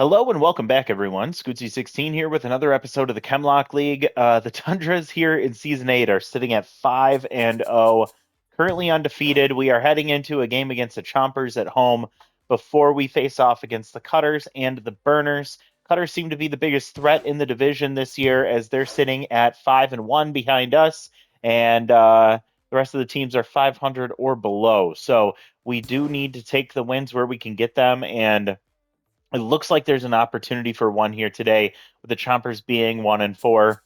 Hello and welcome back, everyone. Scootsy16 here with another episode of the Chem Lock League. The Tundras here in Season 8 are sitting at 5-0, currently undefeated. We are heading into a game against the Chompers at home before we face off against the Cutters and the Burners. Cutters seem to be the biggest threat in the division this year as they're sitting at 5-1 behind us, and the rest of the teams are 500 or below. So we do need to take the wins where we can get them, and it looks like there's an opportunity for one here today, with the Chompers being 1-4.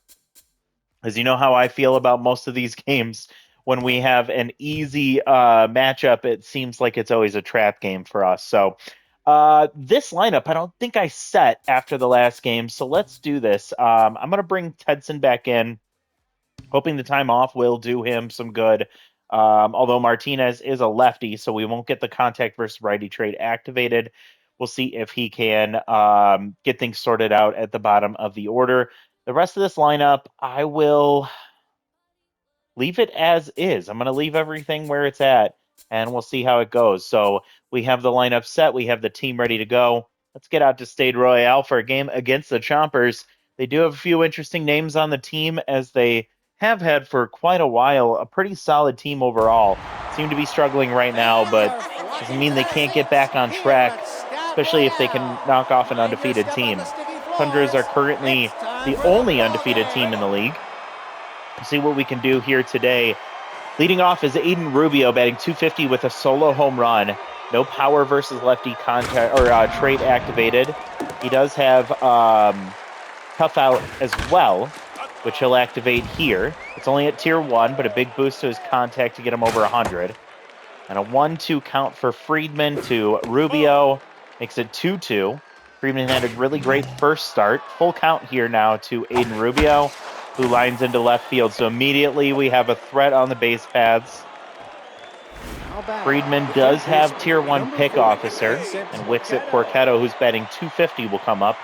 As you know how I feel about most of these games, when we have an easy matchup, it seems like it's always a trap game for us. So this lineup, I don't think I set after the last game, so let's do this. I'm going to bring Tedson back in, hoping the time off will do him some good. Although Martinez is a lefty, so we won't get the contact versus righty trait activated. We'll see if he can get things sorted out at the bottom of the order. The rest of this lineup, I will leave it as is. I'm going to leave everything where it's at, and we'll see how it goes. So we have the lineup set. We have the team ready to go. Let's get out to Stade Royale for a game against the Chompers. They do have a few interesting names on the team, as they have had for quite a while. A pretty solid team overall. Seem to be struggling right now, but doesn't mean they can't get back on track, especially if they can knock off an undefeated team. Tundras are currently the only undefeated team in the league. Let's see what we can do here today. Leading off is Aiden Rubio, batting .250 with a solo home run. No power versus lefty contact or trait activated. He does have tough out as well, which he'll activate here. It's only at tier 1, but a big boost to his contact to get him over 100. And a 1-2 count for Friedman to Rubio. Makes it 2-2. Friedman had a really great first start. Full count here now to Aiden Rubio, who lines into left field. So immediately we have a threat on the base paths. Friedman does have tier 1 pick officer, and Wixit Porchetto, who's batting .250, will come up.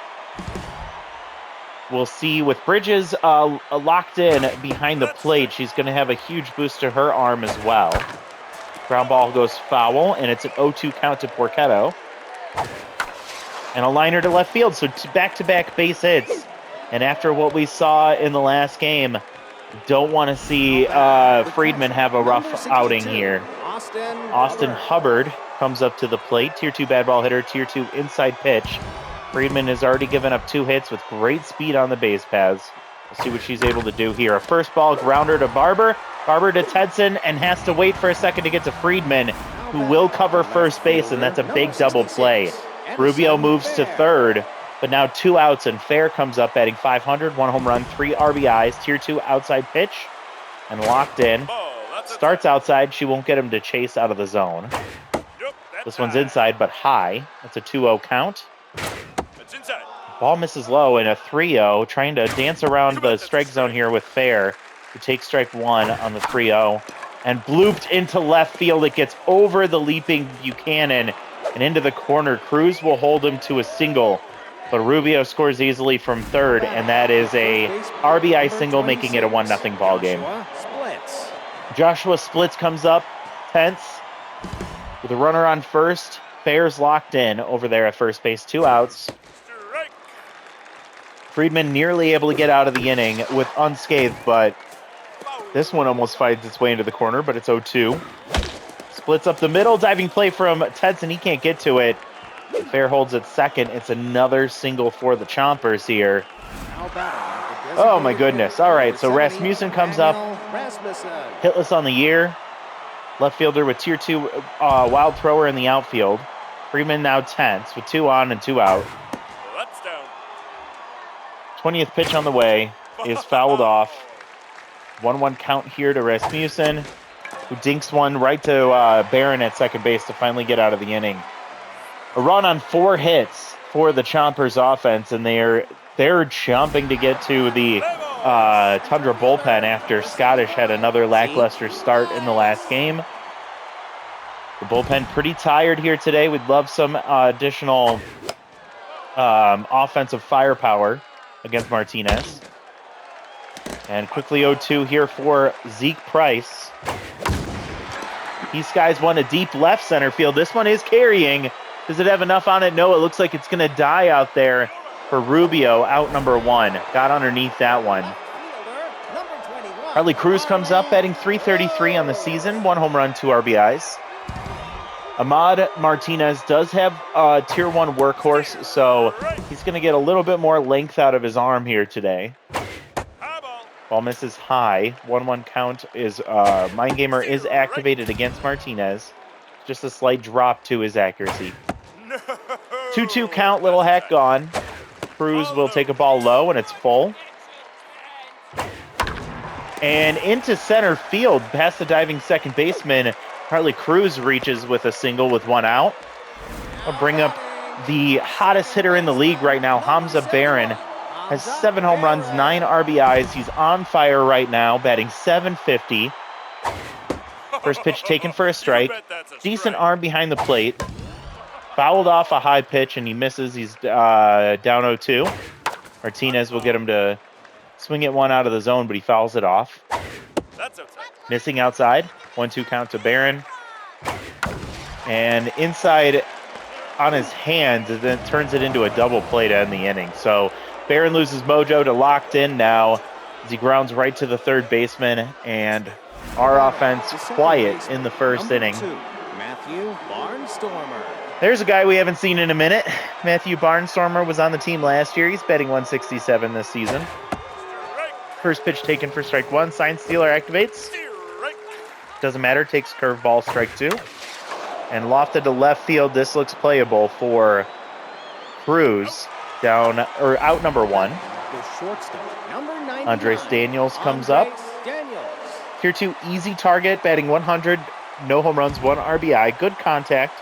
We'll see with Bridges locked in behind the plate. She's going to have a huge boost to her arm as well. Ground ball goes foul, and it's an 0-2 count to Porchetto. And a liner to left field, so back-to-back base hits. And after what we saw in the last game, don't want to see Friedman have a rough outing here. Austin Hubbard comes up to the plate. Tier 2 bad ball hitter, tier 2 inside pitch. Friedman has already given up 2 hits with great speed on the base paths. We'll see what she's able to do here. A first ball grounder to Barber. Barber to Tedson, and has to wait for a second to get to Friedman, who will cover first base, and that's a big double play. Rubio moves to third, but now 2 outs, and Fair comes up batting .500, 1 home run, 3 RBIs, tier 2 outside pitch, and locked in. Starts outside. She won't get him to chase out of the zone. This one's inside, but high. That's a 2-0 count. Ball misses low in a 3-0, trying to dance around the strike zone here with Fair, who takes strike 1 on the 3-0, and blooped into left field. It gets over the leaping Buchanan and into the corner. Cruz will hold him to a single, but Rubio scores easily from third, and that is a RBI single, making it a 1-0 ball game. Joshua Splits comes up, tense, with a runner on first. Fair's locked in over there at first base, 2 outs. Friedman nearly able to get out of the inning with unscathed, but this one almost finds its way into the corner, but it's 0-2. Splits up the middle, diving play from Tedson. He can't get to it. Fair holds at second. It's another single for the Chompers here. Oh my goodness. All right, so Rasmussen comes up. Hitless on the year. Left fielder with tier 2 wild thrower in the outfield. Freeman now tense with 2 on and 2 out. 20th pitch on the way is fouled off. 1-1 count here to Rasmussen, who dinks one right to Barron at second base to finally get out of the inning. A run on 4 hits for the Chompers offense, and they're jumping to get to the Tundra bullpen after Scottish had another lackluster start in the last game. The bullpen pretty tired here today. We'd love some additional offensive firepower against Martinez. And quickly 0-2 here for Zeke Price. He skies one to deep left center field. This one is carrying. Does it have enough on it? No, it looks like it's going to die out there for Rubio, out number 1. Got underneath that one. Harley Cruz comes up, batting .333 on the season. 1 home run, 2 RBIs. Ahmad Martinez does have a Tier 1 workhorse, so he's going to get a little bit more length out of his arm here today. Ball misses high. 1-1 count is Mind Gamer is activated against Martinez. Just a slight drop to his accuracy. 2-2 count, Little Hack gone. Cruz will take a ball low, and it's full. And into center field, past the diving second baseman, Harley Cruz reaches with a single with 1 out. I'll bring up the hottest hitter in the league right now, Hamza Barron. Has 7 home runs, 9 RBIs. He's on fire right now, batting .750. First pitch taken for a strike. Decent arm behind the plate. Fouled off a high pitch, and he misses. He's down 0-2. Martinez will get him to swing it 1 out of the zone, but he fouls it off. Missing outside. 1-2 count to Barron. And inside on his hands, and then turns it into a double play to end the inning. So Barron loses mojo to locked in now as he grounds right to the third baseman, and our offense quiet in the first inning. Matthew Barnstormer. There's a guy we haven't seen in a minute. Matthew Barnstormer was on the team last year. He's batting .167 this season. First pitch taken for strike 1. Sign stealer activates. Doesn't matter. Takes curveball, strike 2. And lofted to left field. This looks playable for Cruz. Down or out number 1. The shortstop, number 99. Andres Daniels comes up. Tier 2 easy target, batting .100. No home runs, 1 RBI. Good contact.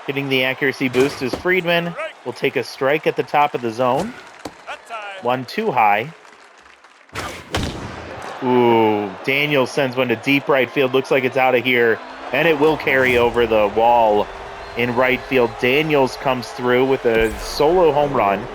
Getting the accuracy boost is Friedman. Will take a strike at the top of the zone. 1-2 high. Ooh, Daniels sends one to deep right field. Looks like it's out of here. And it will carry over the wall in right field. Daniels comes through with a solo home run.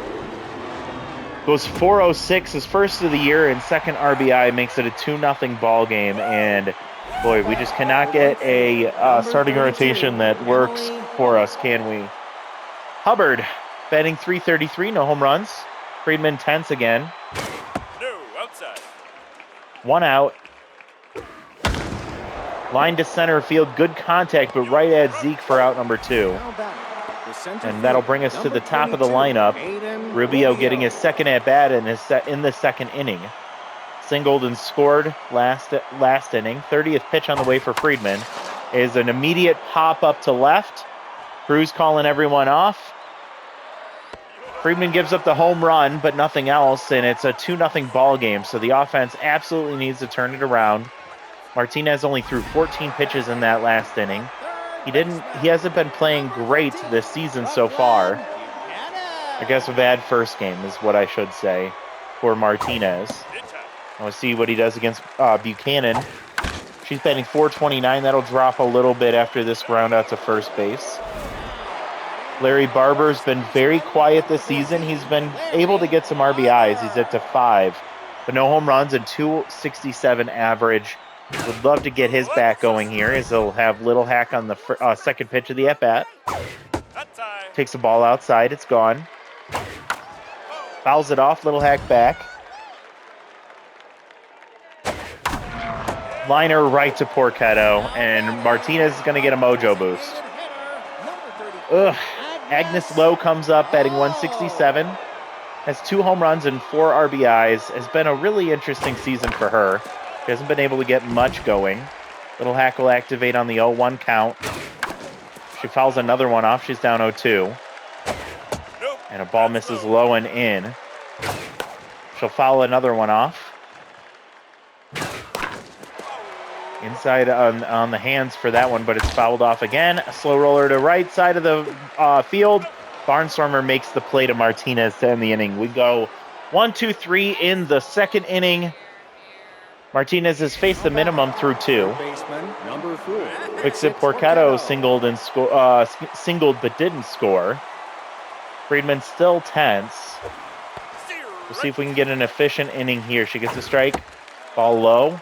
Goes .406, his first of the year, and second RBI, makes it a 2-0 ball game. And boy, we just cannot get a starting rotation that works for us, can we? Hubbard, batting .333, no home runs. Friedman tense again. No, outside. 1 out. Line to center field, good contact, but right at Zeke for out number 2. And that'll bring us to the top of the lineup. Rubio getting his second at-bat in the second inning. Singled and scored last inning. 30th pitch on the way for Friedman is an immediate pop up to left. Cruz calling everyone off. Friedman gives up the home run, but nothing else, and it's a 2-0 ball game. So the offense absolutely needs to turn it around. Martinez only threw 14 pitches in that last inning. He hasn't been playing great this season so far. I guess a bad first game is what I should say for Martinez. I want to see what he does against Buchanan. She's batting .429. That'll drop a little bit after this ground out to first base. Larry Barber's been very quiet this season. He's been able to get some RBIs. He's up to 5, but no home runs and .267 average. Would love to get his back going here, as he'll have Little Hack on the second pitch of the at-bat. Takes the ball outside. It's gone. Fouls it off. Little Hack back. Liner right to Porchetto, and Martinez is going to get a mojo boost. Ugh. Agnes Lowe comes up, batting .167. Has 2 home runs and 4 RBIs. Has been a really interesting season for her. She hasn't been able to get much going. Little Hack will activate on the 0-1 count. She fouls another one off. She's down 0-2. And a ball misses low and in. She'll foul another one off. Inside on the hands for that one, but it's fouled off again. A slow roller to right side of the field. Barnstormer makes the play to Martinez to end the inning. We go 1-2-3 in the second inning. Martinez has faced the minimum through 2. Except Porchetto singled but didn't score. Friedman still tense. We'll see if we can get an efficient inning here. She gets a strike. Ball low.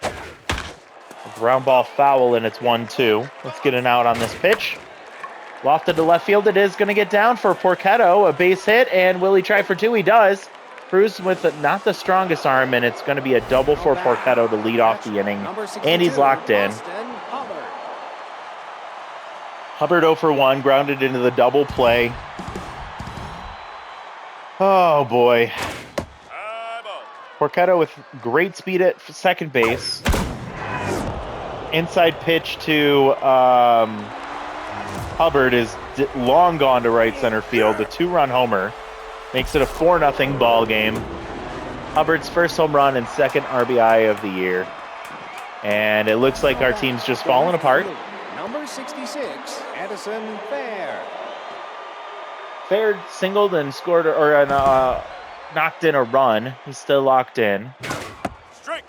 A ground ball foul, and it's 1-2. Let's get an out on this pitch. Lofted to left field. It is going to get down for Porchetto. A base hit, and will he try for two? He does. Cruz with not the strongest arm, and it's going to be a double for Porchetto to lead off the inning. And he's locked in. Hubbard 0 for 1, grounded into the double play. Oh, boy. Porchetto with great speed at second base. Inside pitch to Hubbard is long gone to right center field. The 2-run homer makes it a 4-0 ball game. Hubbard's first home run and second RBI of the year. And it looks like our team's just falling apart. Number 66, Edison Fair. Fair singled and scored, or knocked in a run. He's still locked in. Strike.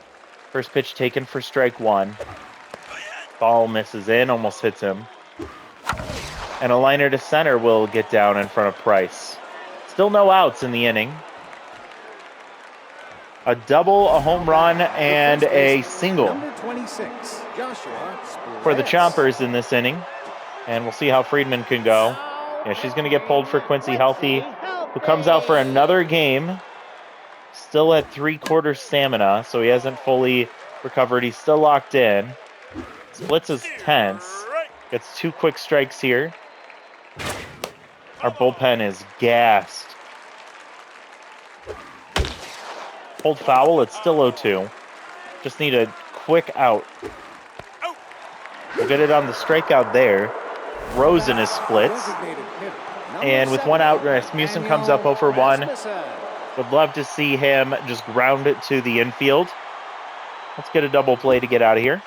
First pitch taken for strike one. Ball misses in, almost hits him. And a liner to center will get down in front of Price. Still no outs in the inning. A double, a home run, and a single Number 26, Joshua for the Chompers in this inning. And we'll see how Friedman can go. Yeah, she's going to get pulled for Quincy Healthy, who comes out for another game. Still at 3/4 stamina, so he hasn't fully recovered. He's still locked in. Splits his tense. Gets 2 quick strikes here. Our bullpen is gassed. Pulled foul, it's still 0-2. Just need a quick out. We'll get it on the strikeout there. Rosen is splits. And with 1 out, Rasmussen comes up 0 for 1. Would love to see him just ground it to the infield. Let's get a double play to get out of here.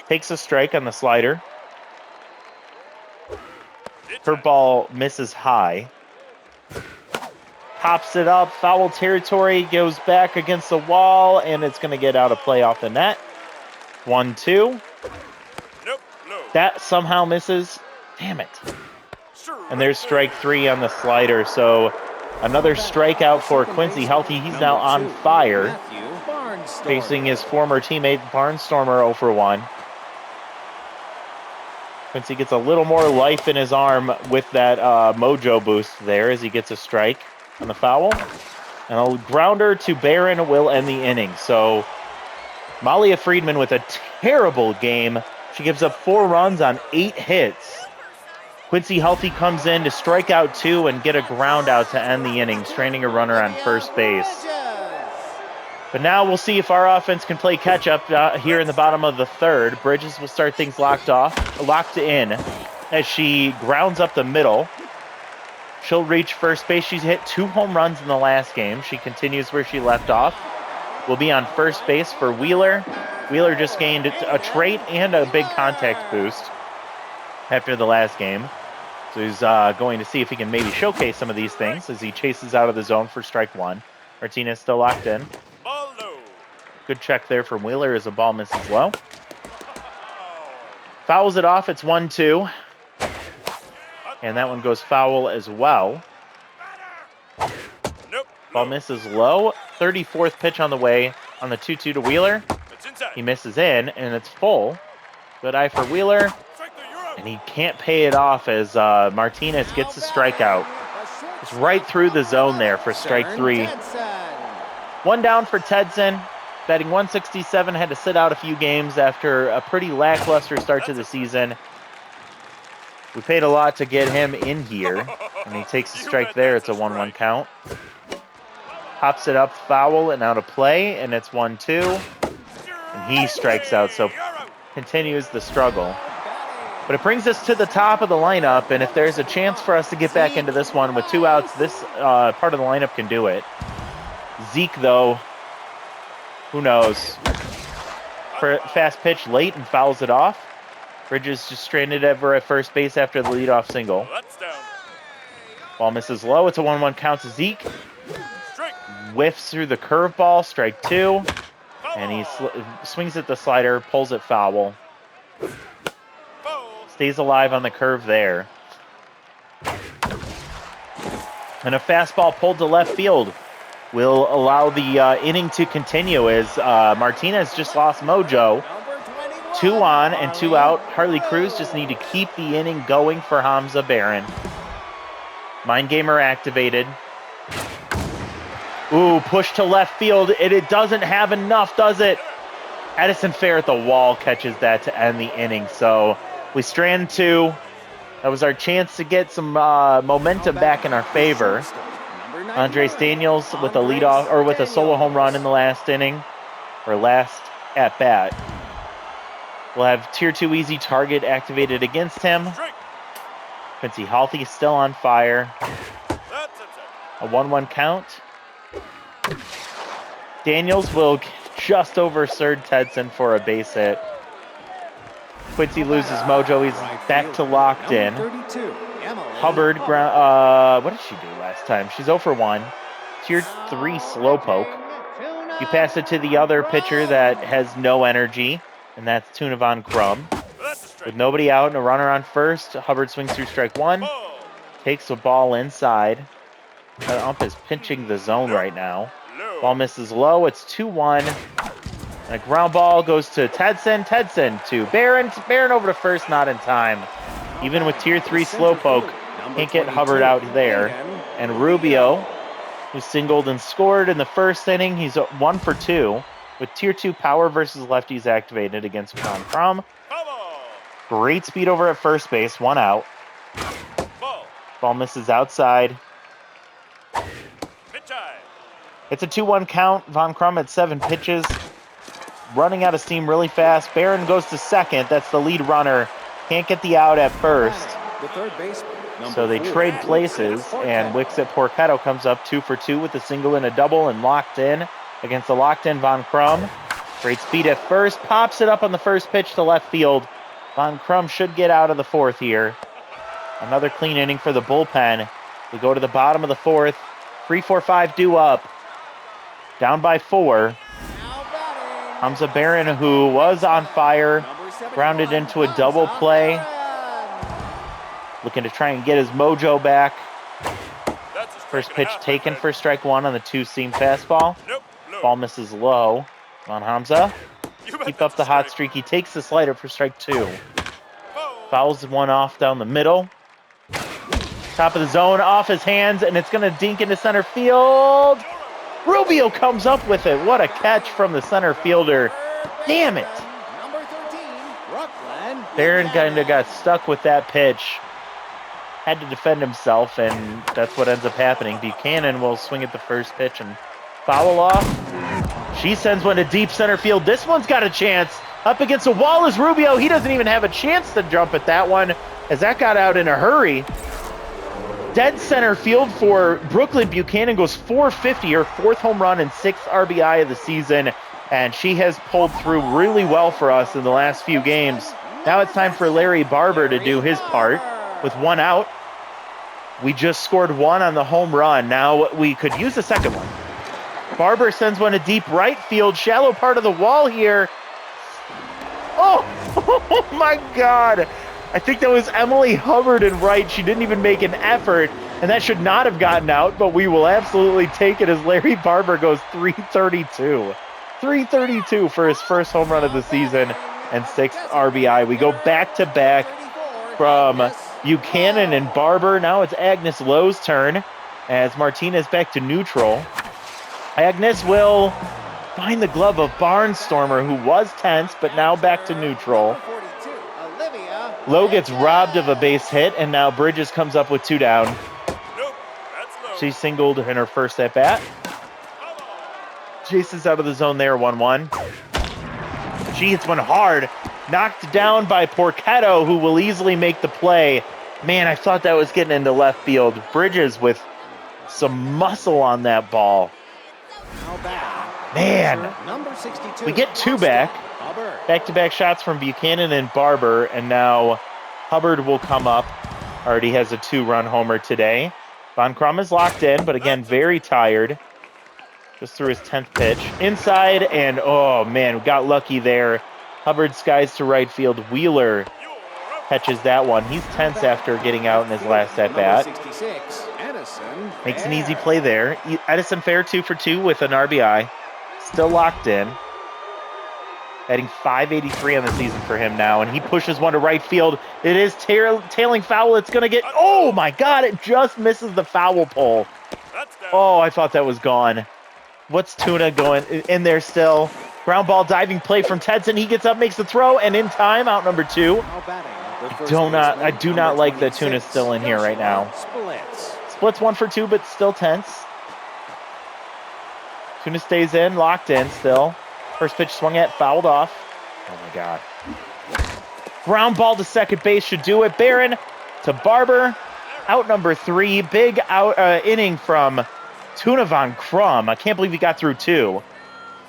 Takes a strike on the slider. Curveball misses high. Pops it up, foul territory, goes back against the wall, and it's going to get out of play off the net. 1-2. That somehow misses. Damn it. And there's strike 3 on the slider, so another strikeout for Quincy Healthy. He's now on fire, facing his former teammate Barnstormer 0 for 1. Quincy gets a little more life in his arm with that mojo boost there as he gets a strike on the foul. And a grounder to Barron will end the inning. So Malia Friedman with a terrible game. She gives up 4 runs on 8 hits. Quincy Healthy comes in to strike out 2 and get a ground out to end the inning, straining a runner on first base. But now we'll see if our offense can play catch-up here in the bottom of the third. Bridges will start things locked in, as she grounds up the middle. She'll reach first base. She's hit 2 home runs in the last game. She continues where she left off. Will be on first base for Wheeler. Wheeler just gained a trait and a big contact boost after the last game. So he's going to see if he can maybe showcase some of these things as he chases out of the zone for strike 1. Martinez still locked in. Good check there from Wheeler as the ball misses low. Fouls it off. It's 1-2. And that one goes foul as well. Ball misses low. 34th pitch on the way on the 2-2 to Wheeler. He misses in, and it's full. Good eye for Wheeler. And he can't pay it off as Martinez gets a strikeout. It's right through the zone there for strike 3. 1 down for Tedson. Batting 167, had to sit out a few games after a pretty lackluster start to the season. We paid a lot to get him in here, and he takes a strike there. It's a 1-1 count. Pops it up, foul, and out of play, and it's 1-2. And he strikes out, so continues the struggle. But it brings us to the top of the lineup, and if there's a chance for us to get back into this one with 2 outs, this part of the lineup can do it. Zeke, though, who knows? Fast pitch late and fouls it off. Bridges just stranded ever at first base after the leadoff single. Ball misses low. It's a 1-1 count to Zeke. Whiffs through the curveball, strike 2. And he swings at the slider, pulls it foul. Stays alive on the curve there. And a fastball pulled to left field will allow the inning to continue as Martinez just lost mojo. 2 on and 2 out. Harley Cruz just need to keep the inning going for Hamza Barron. Mind Gamer activated. Ooh, push to left field. It doesn't have enough, does it? Addison Fair at the wall catches that to end the inning. So we strand 2. That was our chance to get some momentum back in our favor. Andres Daniels with a leadoff or with a solo home run in the last inning or last at bat. We'll have Tier 2 easy target activated against him. Quincy Halthy still on fire. A 1-1 count. Daniels will just over Serd Tedson for a base hit. Quincy loses mojo. He's back to locked in. Hubbard, what did she do last time? She's 0 for 1. Tier 3 slowpoke. You pass it to the other pitcher that has no energy, and that's Tuna Von Crum. With nobody out and a runner on first, Hubbard swings through strike 1. Takes the ball inside. That ump is pinching the zone right now. Ball misses low. It's 2-1. And a ground ball goes to Tedson. Tedson to Barron. Barron over to first, not in time. Even with Tier 3 slowpoke, can't get Hubbard out there. And Rubio, who singled and scored in the first inning, he's 1 for 2. With Tier 2 power versus lefties activated against Von Crum. Great speed over at first base. 1 out. Ball misses outside. It's a 2-1 count. Von Crum at 7 pitches. Running out of steam really fast. Barron goes to second. That's the lead runner. Can't get the out at first. So they trade places, and Wicks at Porchetto comes up 2 for 2 with a single and a double and locked in against the locked-in Von Crum. Great speed at first. Pops it up on the first pitch to left field. Von Crum should get out of the 4th here. Another clean inning for the bullpen. We go to the bottom of the 4th. 3-4-5 due up. Down by 4. Hamza Barron, who was on fire, grounded into a double play. Looking to try and get his mojo back. First pitch taken for strike 1 on the 2-seam fastball. Ball misses low on Hamza. Keep up the hot streak. He takes the slider for strike 2. Fouls one off down the middle. Top of the zone, off his hands, and it's going to dink into center field. Rubio comes up with it. What a catch from the center fielder. Damn it. Barron kind of got stuck with that pitch. Had to defend himself, and that's what ends up happening. Buchanan will swing at the first pitch and foul off. She sends one to deep center field. This one's got a chance. Up against the wall is Rubio. He doesn't even have a chance to jump at that one, as that got out in a hurry. Dead center field for Brooklyn. Buchanan goes 450, her 4th home run and 6th RBI of the season, and she has pulled through really well for us in the last few games. Now it's time for Larry Barber to do his part. With 1 out, we just scored 1 on the home run. Now we could use the second one. Barber sends one to deep right field, shallow part of the wall here. Oh my God. I think that was Emily Hubbard in right. She didn't even make an effort, and that should not have gotten out, but we will absolutely take it as Larry Barber goes 332. 332 for his first home run of the season and 6th RBI. We go back-to-back from Buchanan and Barber. Now it's Agnes Lowe's turn as Martinez back to neutral. Agnes will find the glove of Barnstormer, who was tense, but now back to neutral. Lowe gets robbed of a base hit, and now Bridges comes up with 2 down. She singled in her first at-bat. Jason's out of the zone there, 1-1. She hits one hard. Knocked down by Porchetto, who will easily make the play. Man, I thought that was getting into left field. Bridges with some muscle on that ball. Man, we get 2 back. Back-to-back shots from Buchanan and Barber, and now Hubbard will come up. Already has a 2-run homer today. Von Crum is locked in, but again, very tired. Just threw his 10th pitch. Inside, and oh man, we got lucky there. Hubbard skies to right field. Wheeler catches that one. He's tense after getting out in his last at-bat. Makes an easy play there. Edison Fair 2 for 2 with an RBI. Still locked in. Batting .583 on the season for him now, and he pushes one to right field. It is tailing foul. It's going to get... Oh, my God. It just misses the foul pole. Oh, I thought that was gone. What's Tuna going in there still? Ground ball diving play from Tedson. He gets up, makes the throw, and in time, out number 2. I do not like that Tuna's still in here right now. Splits 1 for 2, but still tense. Tuna stays in, locked in still. First pitch swung at, fouled off. Oh my God. Ground ball to second base should do it. Barron to Barber. Out number 3. Big out inning from Tuna Von Crum. I can't believe he got through 2.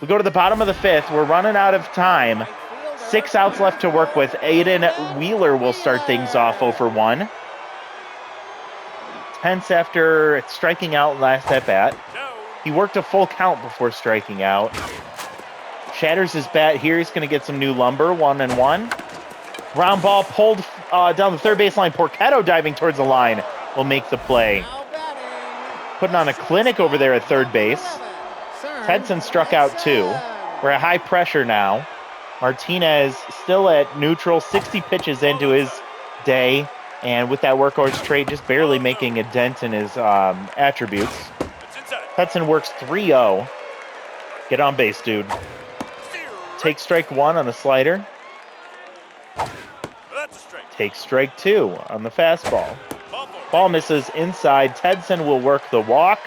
We go to the bottom of the 5th. We're running out of time. 6 outs left to work with. Aiden Wheeler will start things off 0 for 1. Tense after striking out last at bat. He worked a full count before striking out. Shatters his bat here. He's going to get some new lumber. 1-1. Ground ball pulled down the third baseline. Porchetto diving towards the line will make the play. Putting on a clinic over there at third base. Tedson struck out 2. We're at high pressure now. Martinez still at neutral. 60 pitches into his day. And with that workhorse trait, just barely making a dent in his attributes. Tedson works 3-0. Get on base, dude. Take strike 1 on the slider. Take strike 2 on the fastball. Ball misses inside. Tedson will work the walk.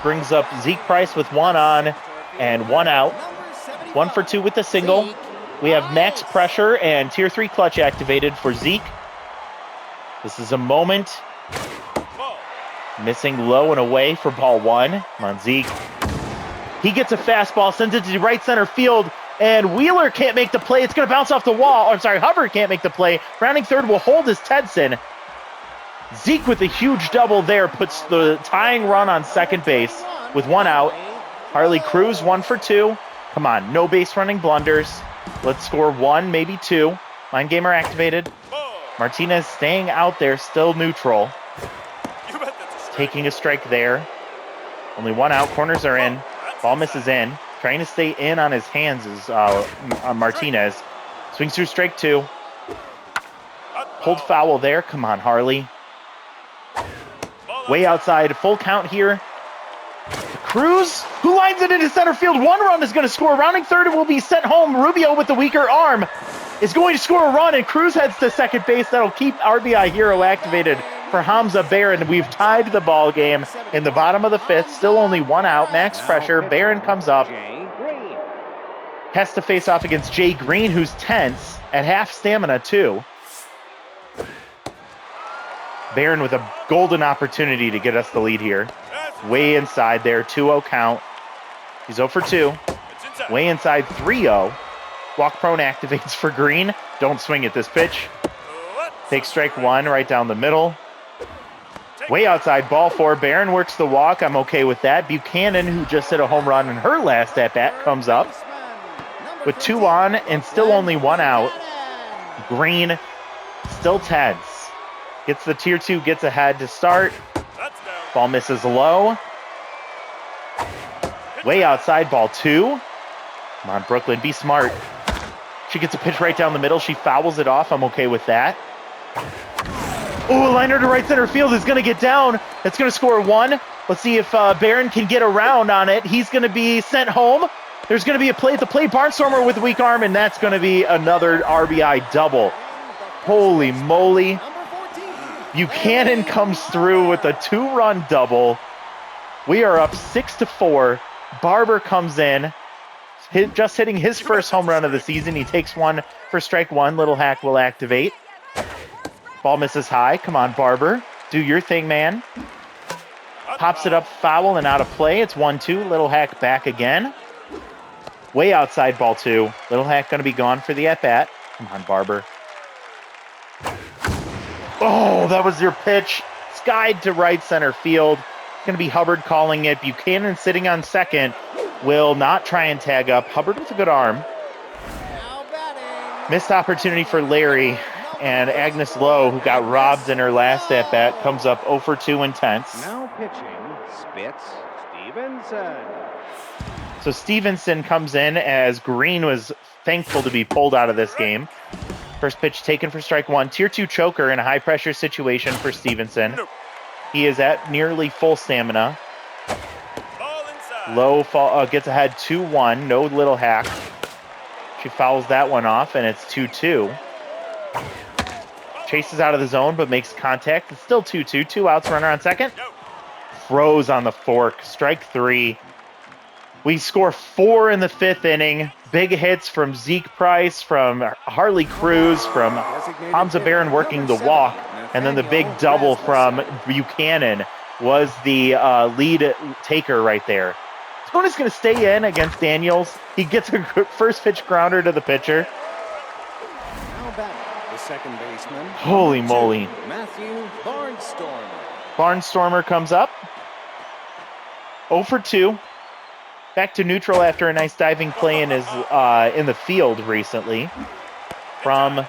Brings up Zeke Price with 1 on and 1 out. 1 for 2 with the single. We have max pressure and tier 3 clutch activated for Zeke. This is a moment. Missing low and away for ball 1. Come on, Zeke. He gets a fastball, sends it to right center field, and Wheeler can't make the play. It's going to bounce off the wall. I'm sorry, Hubbard can't make the play. Rounding third will hold his Tedson. Zeke with a huge double there puts the tying run on second base with 1 out. Harley Cruz 1 for 2. Come on, no base running blunders. Let's score 1, maybe 2. Mind gamer activated. Martinez staying out there, still neutral. Taking a strike there. Only 1 out. Corners are in. Ball misses in. Trying to stay in on his hands is Martinez. Swings through strike 2. Pulled foul there. Come on, Harley. Way outside. Full count here. Cruz, who lines it into center field. 1 run is going to score. Rounding third will be sent home. Rubio with the weaker arm is going to score a run, and Cruz heads to second base. That'll keep RBI Hero activated for Hamza Barron. We've tied the ball game in the bottom of the 5th. Still only 1 out. Max pressure. Barron comes up. Has to face off against Jay Green, who's tense at half stamina too. Barron with a golden opportunity to get us the lead here. Way inside there. 2-0 count. He's 0 for 2. Way inside. 3-0. Walk prone activates for Green. Don't swing at this pitch. Take strike 1 right down the middle. Way outside, ball 4. Barron works the walk. I'm okay with that. Buchanan, who just hit a home run in her last at-bat, comes up with 2 on and still only 1 out. Green still tense. Gets the tier 2, gets ahead to start. Ball misses low. Way outside, ball 2. Come on, Brooklyn, be smart. She gets a pitch right down the middle. She fouls it off. I'm okay with that. Oh, a liner to right center field is going to get down. It's going to score 1. Let's see if Barron can get around on it. He's going to be sent home. There's going to be a play at the plate. Barnstormer with a weak arm, and that's going to be another RBI double. Holy moly. Buchanan comes through with a 2-run double. We are up 6-4. Barber comes in, just hitting his first home run of the season. He takes 1 for strike 1. Little hack will activate. Ball misses high. Come on, Barber. Do your thing, man. Pops it up, foul, and out of play. It's 1-2. Little hack back again. Way outside, ball 2. Little hack going to be gone for the at-bat. Come on, Barber. Oh, that was your pitch. Skied to right center field. It's going to be Hubbard calling it. Buchanan sitting on second. Will not try and tag up. Hubbard with a good arm. Missed opportunity for Larry. And Agnes Lowe, who got robbed in her last at-bat, comes up 0 for 2 intense. Now pitching, Spitz Stevenson. So Stevenson comes in as Green was thankful to be pulled out of this game. First pitch taken for strike one. Tier 2 choker in a high-pressure situation for Stevenson. He is at nearly full stamina. Ball inside. Low fall, gets ahead 2-1. No little hack. She fouls that one off, and it's 2-2. Chases out of the zone, but makes contact. It's still 2-2. 2 outs, runner on second. No. Throws on the fork. Strike 3. We score 4 in the 5th inning. Big hits from Zeke Price, from Harley Cruz, from Hamza Barron working the walk, and then the big double from Buchanan was the lead taker right there. Tony's going to stay in against Daniels. He gets a first pitch grounder to the pitcher. How about the second baseman? Holy moly. Matthew Barnstormer. Barnstormer comes up. 0 for 2. Back to neutral after a nice diving play in the field recently. From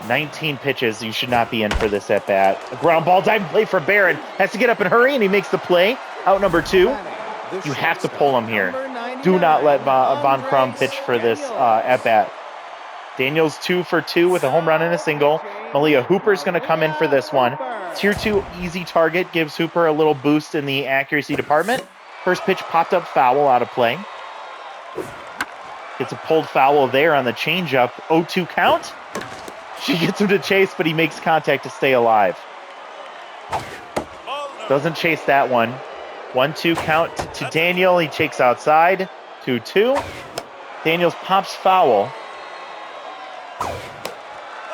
19 pitches, you should not be in for this at bat. A ground ball diving play for Barron. Has to get up and hurry, and he makes the play. Out number 2. You have to pull him here. Do not let Von Crum pitch for this at bat. Daniels 2 for 2 with a home run and a single. Malia Hooper's going to come in for this one. Tier 2 easy target gives Hooper a little boost in the accuracy department. First pitch popped up foul out of play. Gets a pulled foul there on the changeup. 0-2 count. She gets him to chase, but he makes contact to stay alive. Doesn't chase that one. 1-2 count to Daniel. He checks outside. 2-2. Daniels pops foul.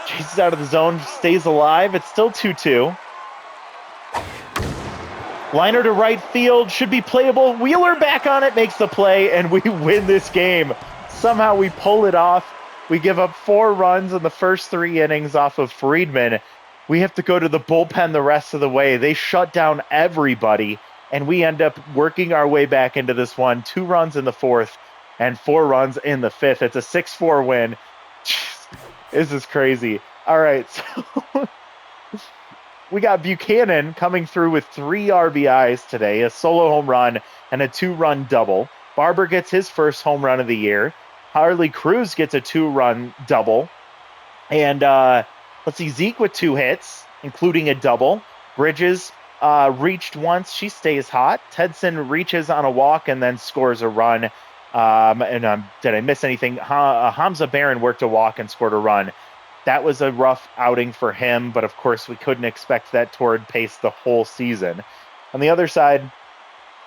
Chases out of the zone, stays alive. It's still 2-2. Liner to right field, should be playable. Wheeler back on it, makes the play, and we win this game. Somehow we pull it off. We give up 4 runs in the first 3 innings off of Friedman. We have to go to the bullpen the rest of the way. They shut down everybody, and we end up working our way back into this one. 2 runs in the 4th and 4 runs in the 5th. It's a 6-4 win. This is crazy. All right, so we got Buchanan coming through with 3 RBIs today, a solo home run and a 2-run double. Barber gets his first home run of the year. Harley Cruz gets a 2-run double. And let's see, Zeke with 2 hits, including a double. Bridges reached once. She stays hot. Tedson reaches on a walk and then scores a run. Did I miss anything? Hamza Barron worked a walk and scored a run. That was a rough outing for him, but of course we couldn't expect that toward pace the whole season. On the other side,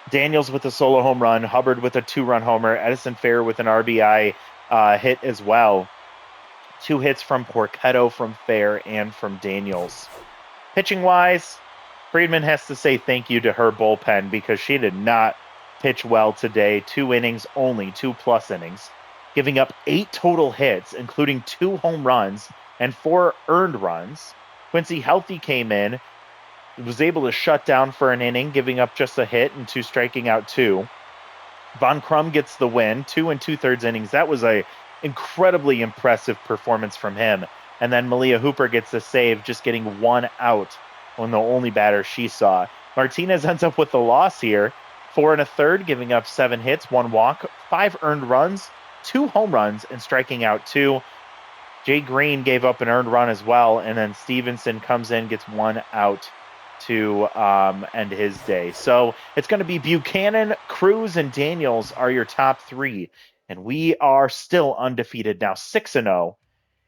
Daniels with a solo home run, Hubbard with a 2-run homer, Edison Fair with an RBI hit as well. 2 hits from Porchetto, from Fair, and from Daniels. Pitching-wise, Friedman has to say thank you to her bullpen because she did not pitch well today. 2 innings only, 2+ innings, giving up 8 total hits, including 2 home runs and 4 earned runs. Quincy Healthy came in, was able to shut down for an inning, giving up just a hit and 2 striking out 2. Von Crum gets the win, 2 2/3 innings. That was a incredibly impressive performance from him. And then Malia Hooper gets the save, just getting 1 out on the only batter she saw. Martinez ends up with the loss here, 4 1/3, giving up 7 hits, 1 walk, 5 earned runs, 2 home runs, and striking out 2. Jay Green gave up an earned run as well, and then Stevenson comes in, gets 1 out to end his day. So it's going to be Buchanan, Cruz, and Daniels are your top 3, and we are still undefeated now, 6-0.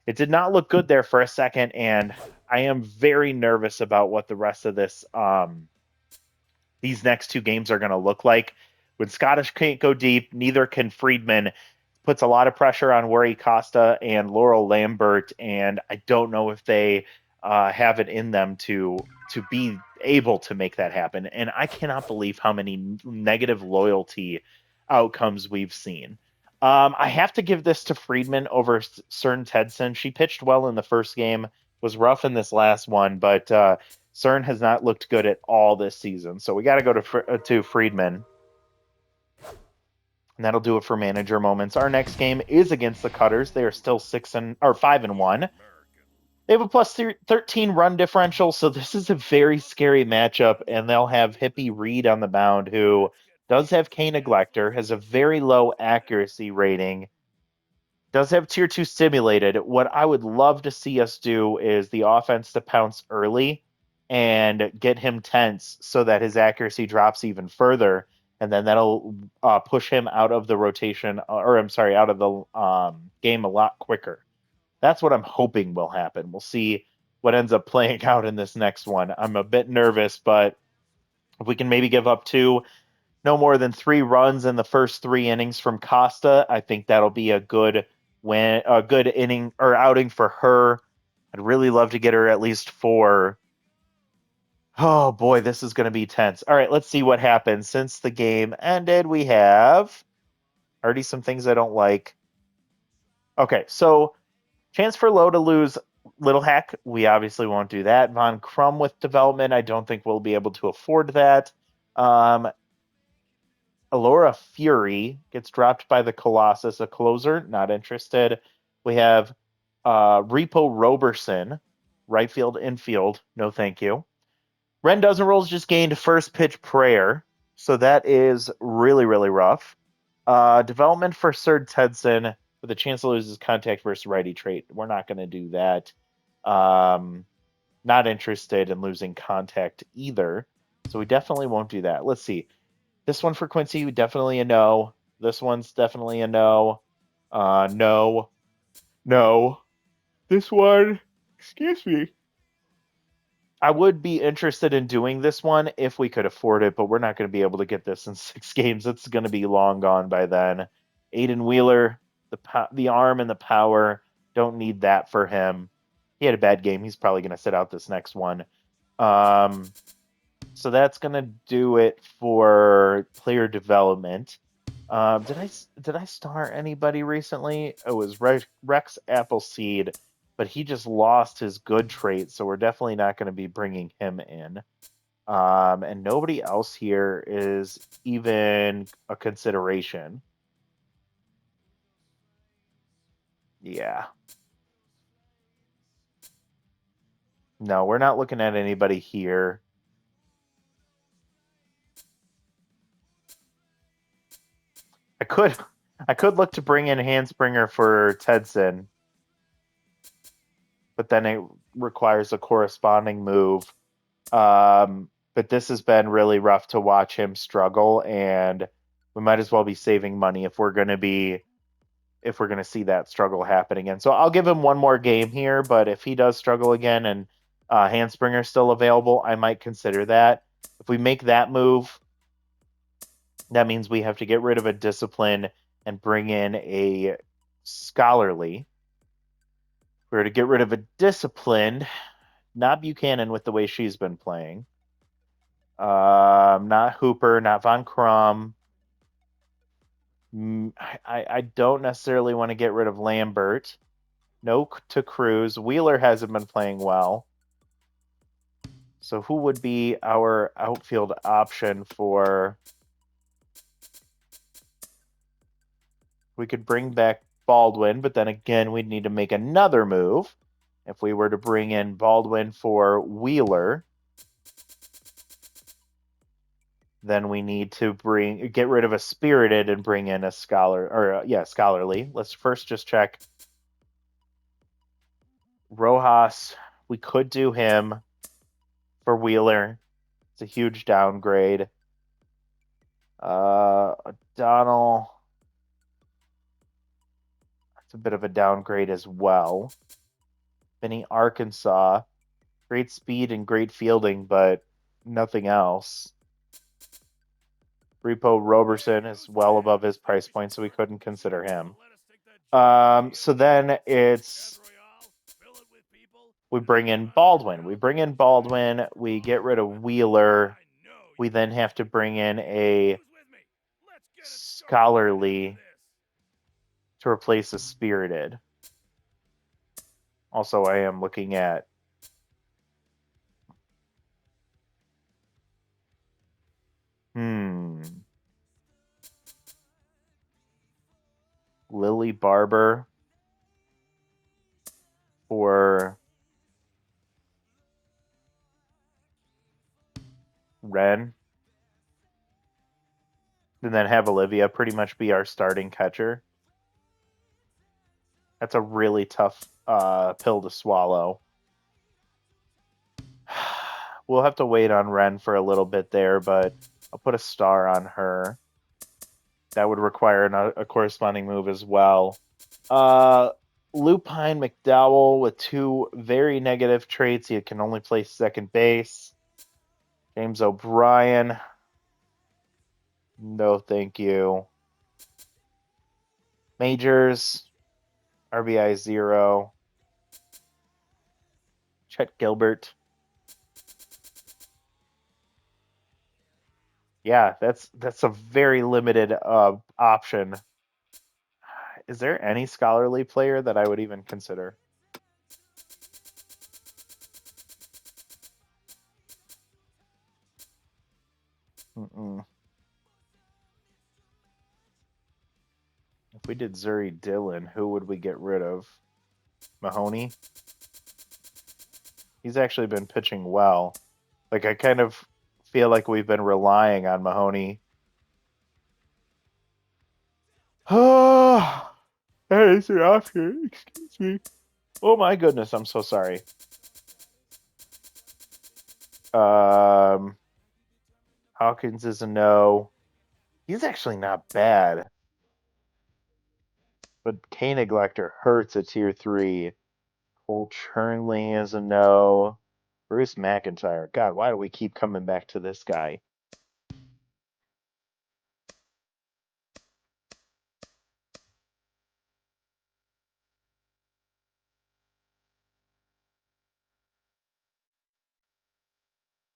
It did not look good there for a second, and I am very nervous about what the rest of this these next 2 games are going to look like. When Scottish can't go deep, neither can Friedman. Puts a lot of pressure on Wari Costa and Laurel Lambert, and I don't know if they have it in them to be able to make that happen. And I cannot believe how many negative loyalty outcomes we've seen. I have to give this to Friedman over Cern Tedson. She pitched well in the first game, was rough in this last one, but Cern has not looked good at all this season. So we got to go to Friedman. And that'll do it for manager moments. Our next game is against the Cutters. They are still 5-1. They have a plus 13 run differential, so this is a very scary matchup. And they'll have Hippie Reed on the mound, who Does have K Neglector, has a very low accuracy rating, does have tier 2 stimulated. What I would love to see us do is the offense to pounce early and get him tense so that his accuracy drops even further. And then that'll push him out of the rotation, or I'm sorry, out of the game a lot quicker. That's what I'm hoping will happen. We'll see what ends up playing out in this next one. I'm a bit nervous, but if we can maybe give up no more than 3 runs in the first 3 innings from Costa, I think that'll be a good win, a good inning or outing for her. I'd really love to get her at least 4. Oh boy, this is going to be tense. All right, let's see what happens. Since the game ended, we have already some things I don't like. Okay, so chance for Low to lose Little Hack. We obviously won't do that. Von Crum with development. I don't think we'll be able to afford that. Alora Fury gets dropped by the Colossus, a closer, not interested. We have Repo Roberson, right field, infield, no thank you. Ren Dozen Rolls just gained first pitch prayer, so that is really, really rough. Development for Sir Tedson with a chance to lose his contact versus righty trait. We're not going to do that. Not interested in losing contact either, so we definitely won't do that. Let's see. This one for Quincy, definitely a no. This one's definitely a no. No. No. This one, excuse me. I would be interested in doing this one if we could afford it, but we're not going to be able to get this in 6 games. It's going to be long gone by then. Aiden Wheeler, the arm and the power, don't need that for him. He had a bad game. He's probably going to sit out this next one. So that's going to do it for player development. Did I star anybody recently? It was Rex Appleseed, but he just lost his good trait, so we're definitely not going to be bringing him in. And nobody else here is even a consideration. Yeah. No, we're not looking at anybody here. I could look to bring in Handspringer for Tedson, but then it requires a corresponding move. But this has been really rough to watch him struggle, and we might as well be saving money if we're going to see that struggle happen again. So I'll give him one more game here, but if he does struggle again and Handspringer's still available, I might consider that. If we make that move, that means we have to get rid of a discipline and bring in a scholarly. If we were to get rid of a disciplined, not Buchanan with the way she's been playing. Not Hooper, not Von Crum. I don't necessarily want to get rid of Lambert. No to Cruz. Wheeler hasn't been playing well. So who would be our outfield option for... We could bring back Baldwin, but then again, we'd need to make another move. If we were to bring in Baldwin for Wheeler, then we need to get rid of a Spirited and bring in a Scholarly. Let's first just check Rojas. We could do him for Wheeler. It's a huge downgrade. O'Donnell. That's a bit of a downgrade as well. Benny Arkansas. Great speed and great fielding, but nothing else. Repo Roberson is well above his price point, so we couldn't consider him. So then we bring in Baldwin. We get rid of Wheeler. We then have to bring in a Scholarly to replace a Spirited. Also, I am looking at Lily Barber for Ren. And then have Olivia pretty much be our starting catcher. That's a really tough pill to swallow. We'll have to wait on Ren for a little bit there, but I'll put a star on her. That would require a corresponding move as well. Lupine McDowell with 2 very negative traits. He can only play second base. James O'Brien. No, thank you. Majors. RBI 0. Chet Gilbert. Yeah, that's a very limited option. Is there any scholarly player that I would even consider? Mm-mm. If we did Zuri Dillon, who would we get rid of? Mahoney? He's actually been pitching well. Like, I kind of feel like we've been relying on Mahoney. Oh, that is an option. Excuse me. Oh my goodness, I'm so sorry. Hawkins is a no. He's actually not bad. But K Neglector hurts at tier 3. Cole Chernley is a no. Bruce McIntyre. God, why do we keep coming back to this guy?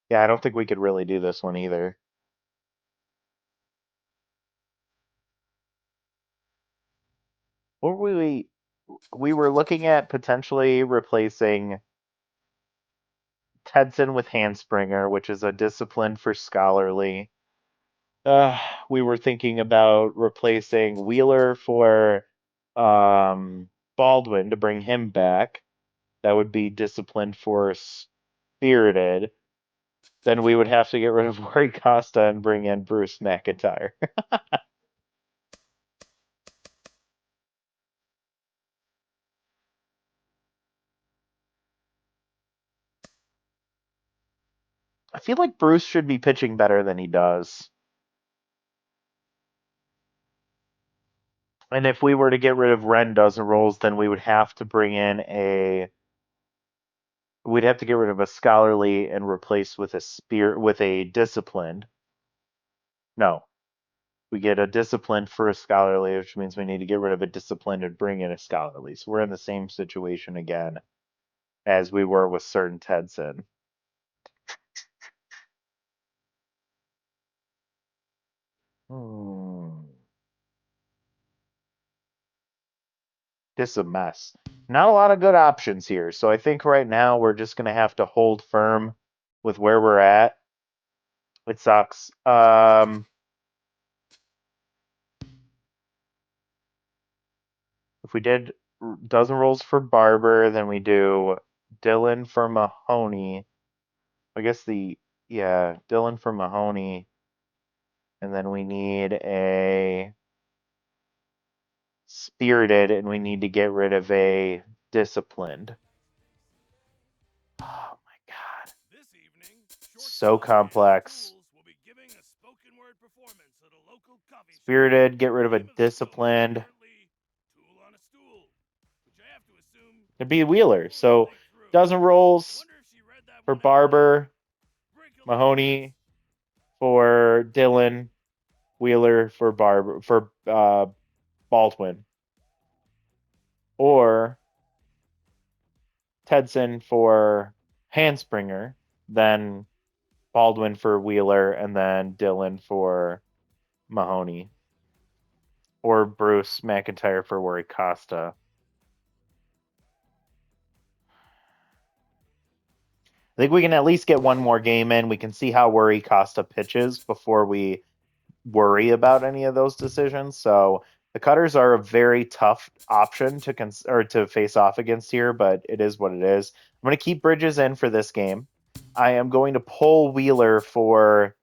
Yeah, I don't think we could really do this one either. Or we were looking at potentially replacing Tedson with Handspringer, which is a discipline for scholarly. Uh, we were thinking about replacing Wheeler for Baldwin to bring him back. That would be disciplined for spirited. Then we would have to get rid of Rory Costa and bring in Bruce McIntyre. I feel like Bruce should be pitching better than he does. And if we were to get rid of Ren dozen rolls, then we would have to bring in we'd have to get rid of a scholarly and replace with a disciplined. No. We get a disciplined for a scholarly, which means we need to get rid of a disciplined and bring in a scholarly. So we're in the same situation again as we were with certain Tedson. This is a mess. Not a lot of good options here. So I think right now we're just going to have to hold firm with where we're at. It sucks. If we did dozen rolls for Barber, then we do Dylan for Mahoney. I guess Dylan for Mahoney. And then we need a spirited, and we need to get rid of a disciplined. Oh my god. This evening, So complex. Spirited, get rid of a disciplined. It'd be Wheeler. So dozen rolls for Barber, Mahoney for Dylan, Wheeler for Baldwin, or Tedson for Handspringer, then Baldwin for Wheeler, and then Dylan for Mahoney, or Bruce McIntyre for Rory Costa. I think we can at least get one more game in. We can see how Rory Costa pitches before we worry about any of those decisions. So the Cutters are a very tough option to face off against here, but it is what it is. I'm going to keep Bridges in for this game. I am going to pull Wheeler for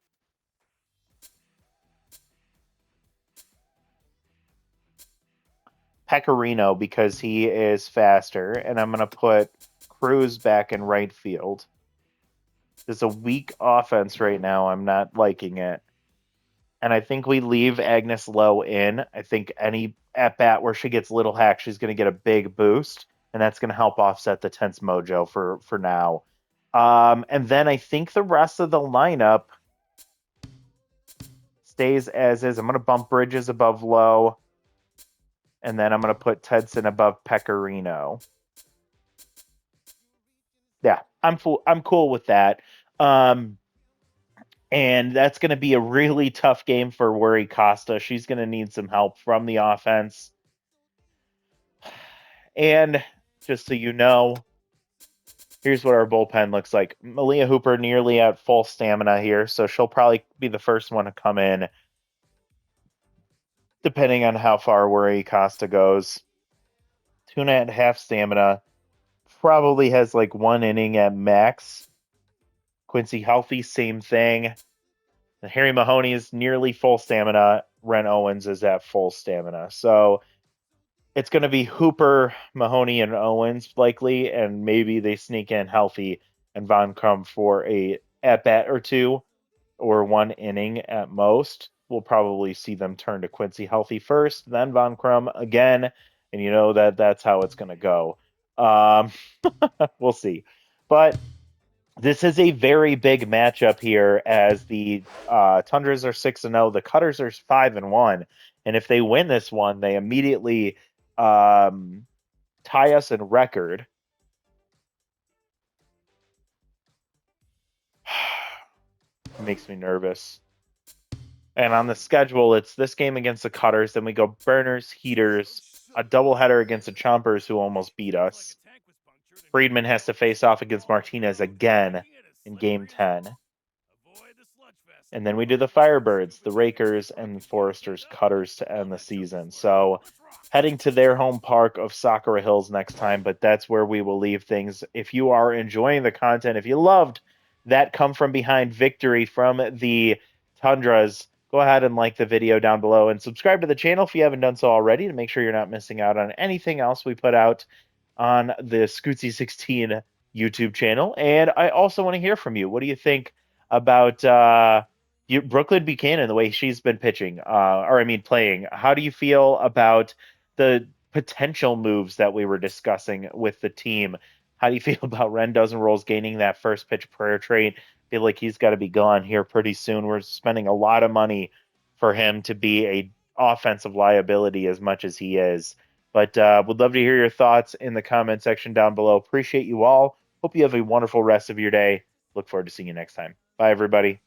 Pecorino because he is faster, and I'm going to put Cruz back in right field. There's a weak offense right now. I'm not liking it. And I think we leave Agnes Lowe in. I think any at bat where she gets little hack, she's going to get a big boost, and that's going to help offset the tense mojo for now. And then I think the rest of the lineup stays as is. I'm going to bump Bridges above Lowe, and then I'm going to put Tedson above Pecorino. Yeah, I'm cool with that. And that's going to be a really tough game for Worry Costa. She's going to need some help from the offense. And just so you know, here's what our bullpen looks like. Malia Hooper nearly at full stamina here, so she'll probably be the first one to come in, depending on how far Worry Costa goes. 2.5 stamina. Probably has like 1 inning at max. Quincy Healthy, same thing. Harry Mahoney is nearly full stamina. Ren Owens is at full stamina. So it's going to be Hooper, Mahoney, and Owens likely, and maybe they sneak in Healthy and Von Crum for a at-bat or 2 or 1 inning at most. We'll probably see them turn to Quincy Healthy first, then Von Crum again, and you know that's how it's going to go. We'll see. But this is a very big matchup here as the Tundras are 6-0, the Cutters are 5-1, and if they win this one, they immediately tie us in record. It makes me nervous. And on the schedule, it's this game against the Cutters, then we go Burners, Heaters, a doubleheader against the Chompers who almost beat us. Friedman has to face off against Martinez again in Game 10. And then we do the Firebirds, the Rakers, and the Foresters Cutters to end the season. So heading to their home park of Sakura Hills next time, but that's where we will leave things. If you are enjoying the content, if you loved that come from behind victory from the Tundras, go ahead and like the video down below and subscribe to the channel if you haven't done so already to make sure you're not missing out on anything else we put out on the Scootsy16 YouTube channel. And I also want to hear from you. What do you think about Brooklyn Buchanan, the way she's been pitching, playing? How do you feel about the potential moves that we were discussing with the team? How do you feel about Ren Dozen Rolls gaining that first pitch prayer trait? Feel like he's got to be gone here pretty soon. We're spending a lot of money for him to be a offensive liability as much as he is. But would love to hear your thoughts in the comment section down below. Appreciate you all. Hope you have a wonderful rest of your day. Look forward to seeing you next time. Bye, everybody.